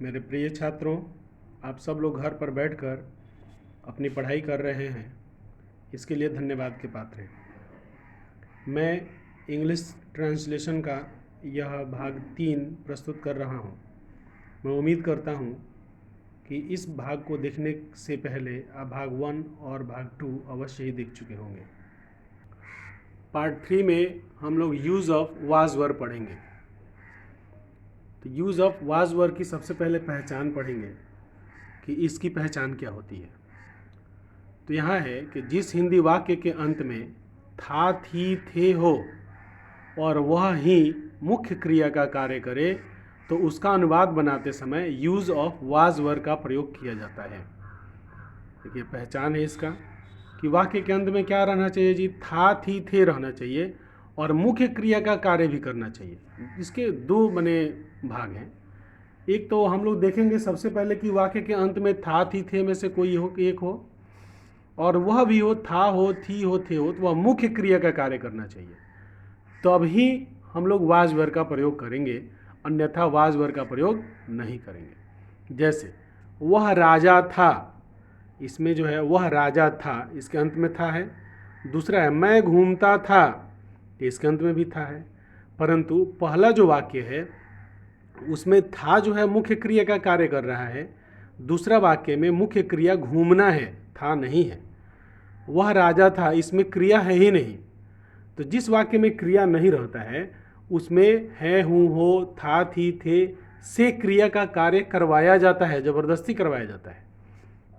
मेरे प्रिय छात्रों, आप सब लोग घर पर बैठकर अपनी पढ़ाई कर रहे हैं, इसके लिए धन्यवाद के पात्र हैं। मैं इंग्लिश ट्रांसलेशन का यह भाग 3 प्रस्तुत कर रहा हूँ। मैं उम्मीद करता हूँ कि इस भाग को देखने से पहले आप भाग 1 और भाग 2 अवश्य ही देख चुके होंगे। पार्ट 3 में हम लोग यूज़ ऑफ वाज वर्ब पढ़ेंगे। तो यूज़ ऑफ वाज वर्ब की सबसे पहले पहचान पढ़ेंगे कि इसकी पहचान क्या होती है। तो यहाँ है कि जिस हिंदी वाक्य के अंत में था, थी, थे, हो और वह ही मुख्य क्रिया का कार्य करे तो उसका अनुवाद बनाते समय यूज़ ऑफ वाज वर्ब का प्रयोग किया जाता है। देखिए पहचान है इसका कि वाक्य के अंत में क्या रहना चाहिए जी, था, थी, थे रहना चाहिए और मुख्य क्रिया का कार्य भी करना चाहिए। इसके दो बने भाग हैं। एक तो हम लोग देखेंगे सबसे पहले कि वाक्य के अंत में था, थी, थे में से कोई हो, एक हो, और वह भी हो, था हो, थी हो, थे हो, तो वह मुख्य क्रिया का कार्य करना चाहिए, तभी हम लोग वाज वर्ब का प्रयोग करेंगे, अन्यथा वाज वर्ब का प्रयोग नहीं करेंगे। जैसे वह राजा था, इसमें जो है वह राजा था, इसके अंत में था है। दूसरा है मैं घूमता था, इसके अंत में भी था है। परंतु पहला जो वाक्य है उसमें था जो है मुख्य क्रिया का कार्य कर रहा है, दूसरा वाक्य में मुख्य क्रिया घूमना है, था नहीं है। वह राजा था, इसमें क्रिया है ही नहीं। तो जिस वाक्य में क्रिया नहीं रहता है उसमें है, हूँ, हो, था, थी, थे से क्रिया का कार्य करवाया जाता है, जबरदस्ती करवाया जाता है।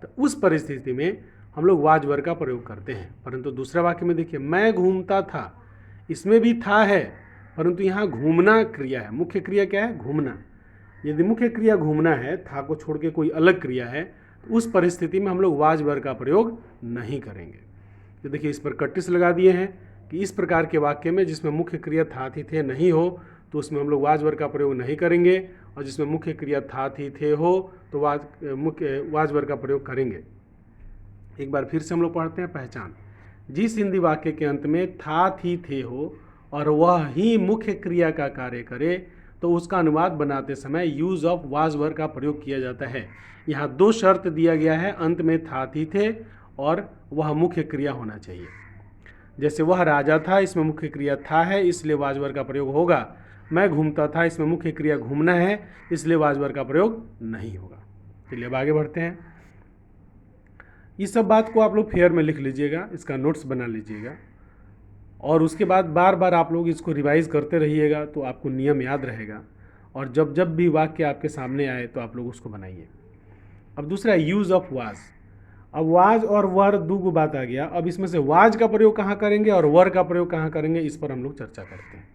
तो उस परिस्थिति में हम लोग वाज वर्ब का प्रयोग करते हैं। परंतु दूसरा वाक्य में देखिए मैं घूमता था, इसमें भी था है, परंतु यहाँ घूमना क्रिया है। मुख्य क्रिया क्या है? घूमना। यदि मुख्य क्रिया घूमना है, था को छोड़ के कोई अलग क्रिया है, तो उस परिस्थिति में हम लोग वाज वर्ब का प्रयोग नहीं करेंगे। तो देखिए इस पर कटिस लगा दिए हैं कि इस प्रकार के वाक्य में जिसमें मुख्य क्रिया था, थी, थे नहीं हो तो उसमें हम लोग वाज वर्ब का प्रयोग नहीं करेंगे, और जिसमें मुख्य क्रिया था, थी, थे हो तो वाज वर्ब का प्रयोग करेंगे। एक बार फिर से हम लोग पढ़ते हैं पहचान। जिस हिंदी वाक्य के अंत में था, थी, थे हो और वह ही मुख्य क्रिया का कार्य करे तो उसका अनुवाद बनाते समय यूज ऑफ वाज वर्ब का प्रयोग किया जाता है। यहाँ दो शर्त दिया गया है, अंत में था, थी, थे और वह मुख्य क्रिया होना चाहिए। जैसे वह राजा था, इसमें मुख्य क्रिया था है, इसलिए वाज वर्ब का प्रयोग होगा। मैं घूमता था, इसमें मुख्य क्रिया घूमना है, इसलिए वाज वर्ब का प्रयोग नहीं होगा। चलिए अब आगे बढ़ते हैं। इस सब बात को आप लोग फेयर में लिख लीजिएगा, इसका नोट्स बना लीजिएगा और उसके बाद बार बार आप लोग इसको रिवाइज करते रहिएगा तो आपको नियम याद रहेगा, और जब जब भी वाक्य आपके सामने आए तो आप लोग उसको बनाइए। अब दूसरा यूज़ ऑफ वाज। अब वाज और वर दो को बात आ गया। अब इसमें से वाज का प्रयोग कहाँ करेंगे और वर का प्रयोग कहाँ करेंगे, इस पर हम लोग चर्चा करते हैं।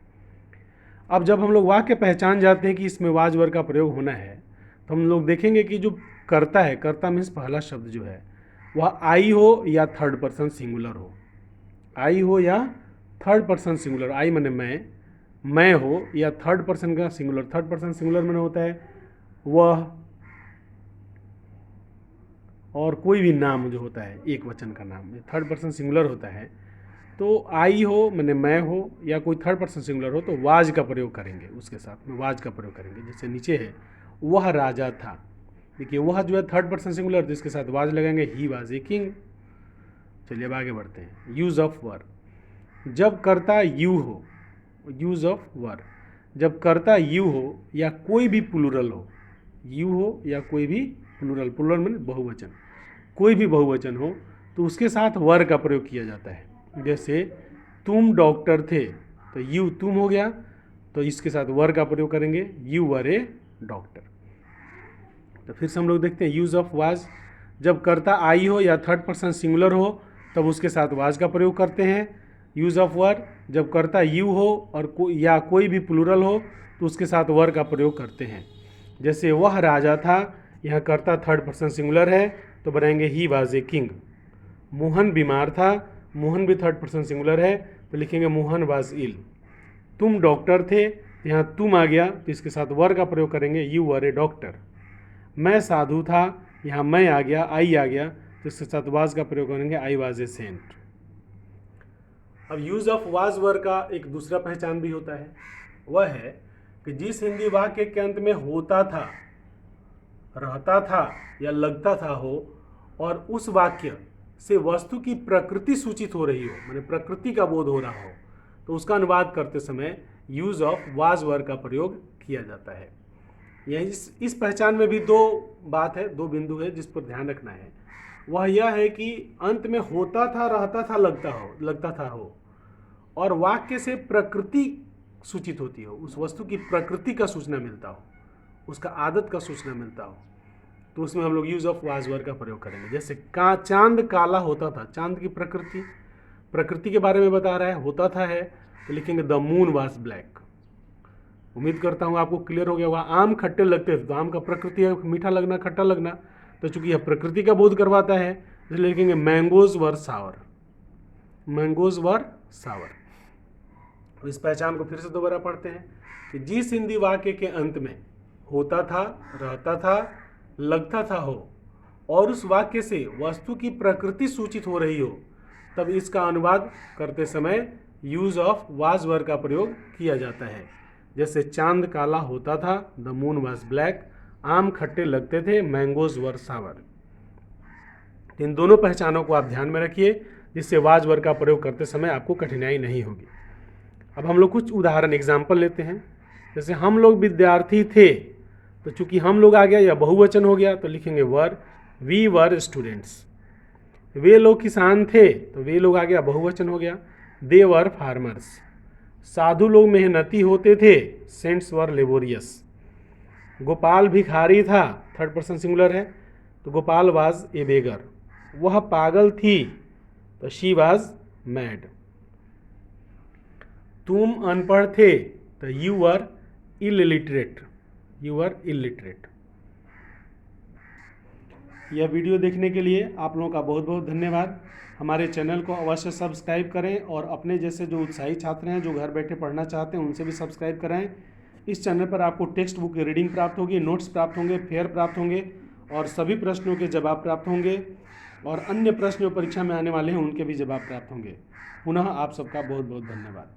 अब जब हम लोग वाक्य पहचान जाते हैं कि इसमें वाज वर का प्रयोग होना है तो हम लोग देखेंगे कि जो कर्ता है, कर्ता मीन्स पहला शब्द जो है वह आई हो या थर्ड पर्सन सिंगुलर हो। आई हो या थर्ड पर्सन सिंगुलर, आई माने मैं हो या थर्ड पर्सन का सिंगुलर। थर्ड पर्सन सिंगुलर में होता है वह और कोई भी नाम जो होता है एक वचन का नाम, थर्ड पर्सन सिंगुलर होता है। तो आई हो माने मैं हो या कोई थर्ड पर्सन सिंगुलर हो तो वाज का प्रयोग करेंगे, उसके साथ में वाज का प्रयोग करेंगे। जैसे नीचे है वह राजा था, देखिए वह जो है थर्ड पर्सन सिंगुलर, तो इसके साथ वाज लगाएंगे, ही वाज ए किंग। चलिए अब आगे बढ़ते हैं। Use of verb. जब कर्ता यू हो, यूज ऑफ वर्ब, जब कर्ता यू हो या कोई भी प्लूरल हो, यू हो या कोई भी प्लूरल, प्लूरल में बहुवचन, कोई भी बहुवचन हो तो उसके साथ वर का प्रयोग किया जाता है। जैसे तुम डॉक्टर थे तो यू तुम हो गया, तो इसके साथ वर का प्रयोग करेंगे, यू वर ए डॉक्टर। तो फिर से हम लोग देखते हैं यूज ऑफ वाज। जब कर्ता आई हो या थर्ड पर्सन सिंगुलर हो तब उसके साथ वाज का प्रयोग करते हैं। यूज ऑफ वर, जब कर्ता यू हो और या कोई भी प्लूरल हो तो उसके साथ वर का प्रयोग करते हैं। जैसे वह राजा था, यहाँ कर्ता थर्ड पर्सन सिंगुलर है तो बनाएंगे he was a king. Mohan बीमार था, मोहन भी थर्ड पर्सन सिंगुलर है तो लिखेंगे मोहन वाज इल। तुम डॉक्टर थे, यहाँ तुम आ गया तो इसके साथ वर का प्रयोग करेंगे, यू वर ए डॉक्टर। मैं साधु था, यहाँ मैं आ गया, आई आ गया तो इसके साथ वाज का प्रयोग करेंगे, आई वाज ए सेंट। अब यूज ऑफ वाज वर का एक दूसरा पहचान भी होता है, वह है कि जिस हिंदी वाक्य के अंत में होता था रहता था या लगता था हो और उस वाक्य से वस्तु की प्रकृति सूचित हो रही हो, माने प्रकृति का बोध हो रहा हो, तो उसका अनुवाद करते समय यूज ऑफ वाज वर्ड का प्रयोग किया जाता है। यह इस पहचान में भी दो बात है, दो बिंदु है जिस पर ध्यान रखना है। वह यह है कि अंत में होता था, रहता था, लगता था हो और वाक्य से प्रकृति सूचित होती हो, उस वस्तु की प्रकृति का सूचना मिलता हो, उसका आदत का सूचना मिलता हो, तो उसमें हम लोग यूज ऑफ वाज वर्ड का प्रयोग करेंगे। जैसे चांद काला होता था, चांद की प्रकृति के बारे में बता रहा है, होता था है, तो लिखेंगे द मून वाज ब्लैक। उम्मीद करता हूँ आपको क्लियर हो गया होगा। आम खट्टे लगते थे, तो आम का प्रकृति है मीठा लगना, खट्टा लगना, तो चूंकि यह प्रकृति का बोध करवाता है इसलिए लिखेंगे मैंगोज वर सावर, मैंगोज वर सावर। इस पहचान को फिर से दोबारा पढ़ते हैं कि जिस हिंदी वाक्य के अंत में होता था, रहता था, लगता था हो और उस वाक्य से वस्तु की प्रकृति सूचित हो रही हो, तब इसका अनुवाद करते समय यूज ऑफ वाज वर्ड का प्रयोग किया जाता है। जैसे चांद काला होता था, द मून वाज ब्लैक, आम खट्टे लगते थे, मैंगोज वर सावर। इन दोनों पहचानों को आप ध्यान में रखिए, जिससे वाज वर्ड का प्रयोग करते समय आपको कठिनाई नहीं होगी। अब हम लोग कुछ उदाहरण एग्जाम्पल लेते हैं। जैसे हम लोग विद्यार्थी थे, तो चूंकि हम लोग आ गया या बहुवचन हो गया, तो लिखेंगे वर, वी वर स्टूडेंट्स। वे लोग किसान थे, तो वे लोग आ गया, बहुवचन हो गया, दे वर फार्मर्स। साधु लोग मेहनती होते थे, सेंट्स वर लेबोरियस। गोपाल भिखारी था, थर्ड पर्सन सिंगुलर है, तो गोपाल वाज ए बेगर। वह पागल थी, तो शी वाज मैड। तुम अनपढ़ थे, तो you were illiterate, you were illiterate. यह वीडियो देखने के लिए आप लोगों का बहुत बहुत धन्यवाद। हमारे चैनल को अवश्य सब्सक्राइब करें और अपने जैसे जो उत्साही छात्र हैं जो घर बैठे पढ़ना चाहते हैं उनसे भी सब्सक्राइब कराएं। इस चैनल पर आपको टेक्स्ट बुक की रीडिंग प्राप्त होगी, नोट्स प्राप्त होंगे, फेयर प्राप्त होंगे और सभी प्रश्नों के जवाब प्राप्त होंगे और अन्य प्रश्न जो परीक्षा में आने वाले हैं उनके भी जवाब प्राप्त होंगे। पुनः आप सबका बहुत बहुत धन्यवाद।